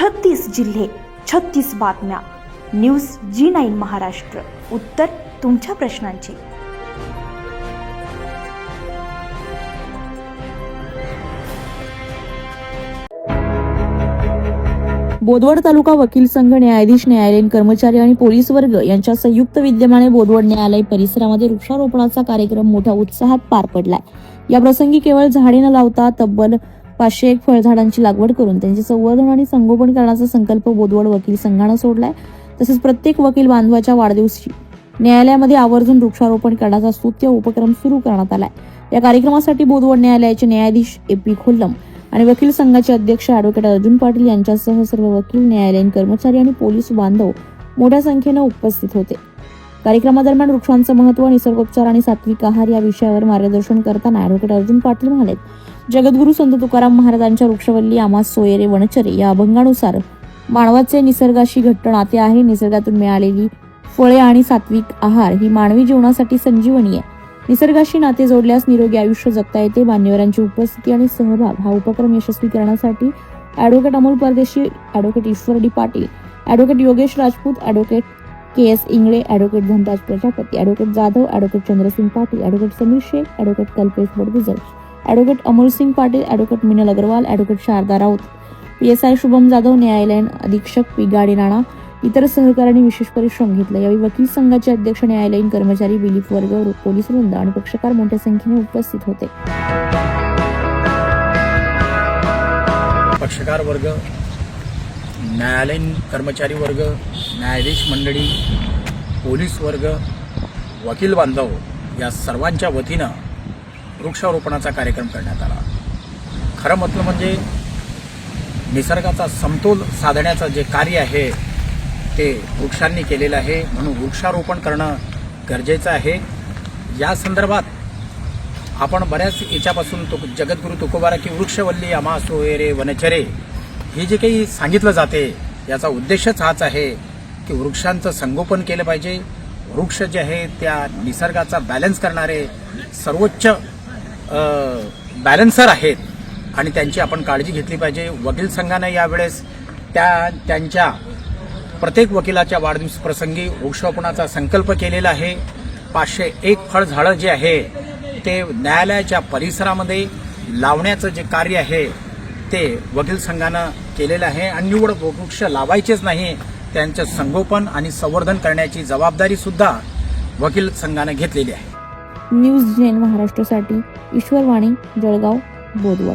36 जिल्हे, 36 बातम्या. News G9 Maharashtra. उत्तर तुमच्या प्रश्नांची. बोदवड तालुका वकील संघ, न्यायाधीश, न्यायालयीन कर्मचारी आणि पोलीस वर्ग यांच्या संयुक्त विद्यमाने बोदवड न्यायालय परिसरामध्ये वृक्षारोपणाचा कार्यक्रम मोठ्या उत्साहात पार पडलाय. या प्रसंगी केवळ झाडे न लावता तब्बल 501 फळझाडांची लागवड करून त्यांचे संवर्धन आणि संगोपन करण्याचा संकल्प बोदवड वकील संघानं सोडलाय. तसेच प्रत्येक वकील बांधवाच्या वाढदिवशी न्यायालयामध्ये आवर्जून वृक्षारोपण करण्याचा स्तुत्य उपक्रम सुरू करण्यात आलाय. या कार्यक्रमासाठी बोदवड न्यायालयाचे न्यायाधीश AP खोल्लम आणि वकील संघाचे अध्यक्ष ॲडव्होकेट अर्जुन पाटील यांच्यासह सर्व वकील, न्यायालयीन कर्मचारी आणि पोलीस बांधव मोठ्या संख्येने उपस्थित होते. कार्यक्रमादरम्यान वृक्षांचं महत्त्व, निसर्गोपचार आणि सात्विक आहार या विषयावर मार्गदर्शन करताना ॲडव्होकेट अर्जुन पाटील म्हणाले, जगद्गुरू संत तुकाराम महाराजांच्या वृक्षवल्ली आम्हास सोयरे वनचरे या अभंगानुसार मानवाचे निसर्गाशी घट्ट नाते आहे. निसर्गातून मिळालेली फळे आणि सात्विक आहार ही मानवी जीवनासाठी संजीवनी आहे. निसर्गाशी नाते जोडल्यास निरोगी आयुष्य जगता येते. मान्यवरांची उपस्थिती आणि सहभाग हा उपक्रम यशस्वी करण्यासाठी advocate Amol Pardeshi, advocate Ishwar D Patil, advocate Yogesh Rajput, advocate KS Ingale, advocate Dhanraj Prajapati, advocate Jadhav, advocate Chandrasingh Patil, advocate Samir Shaikh, advocate Kalpesh Badgujar, advocate Amol Singh Patil, advocate Minal Agrawal, advocate Sharda Raut, PSI Shubham Jadhav, न्यायालयीन अधीक्षक पिगाडी राणा, इतर सहकाऱ्यांनी विशेष परिश्रम घेतला. यावेळी वकील संघाचे अध्यक्ष, न्यायालयीन कर्मचारी, बिलीफ वर्ग, पोलीस वृंद आणि पक्षकार मोठ्या संख्येने उपस्थित होते. पक्षकार वर्ग, न्यायालयीन कर्मचारी वर्ग, न्यायाधीश मंडळी, पोलीस वर्ग, वकील बांधव या सर्वांच्या वतीनं वृक्षारोपणाचा कार्यक्रम करण्यात आला. खरं म्हटलं म्हणजे निसर्गाचा समतोल साधण्याचं जे कार्य आहे ते वृक्षांनी केलेलं आहे, म्हणून वृक्षारोपण करणं गरजेचं आहे. या संदर्भात आपण बऱ्याच याच्यापासून जगद्गुरू तुकोबारा की वृक्षवल्ली आम्हा सोयरे वनचरे हे जे काही सांगितलं जाते याचा उद्देशच हाच आहे की वृक्षांचं संगोपन केलं पाहिजे. वृक्ष जे आहे त्या निसर्गाचा बॅलन्स करणारे सर्वोच्च बॅलन्सर आहेत आणि त्यांची आपण काळजी घेतली पाहिजे. वकील संघानं यावेळेस त्यांच्या प्रत्येक वकिलाच्या वाढदिवस प्रसंगी वृक्षारोपणाचा संकल्प केलेला आहे. 501 फळझाडं जे आहे ते न्यायालयाच्या परिसरामध्ये लावण्याचं जे कार्य आहे ते वकील संघानं केलेलं आहे. आणि निवड वृक्ष लावायचेच नाही, त्यांचं संगोपन आणि संवर्धन करण्याची जबाबदारी सुद्धा वकील संघानं घेतलेली आहे. न्यूज G9 महाराष्ट्रासाठी ईश्वर वाणी, जळगाव, बोदवड.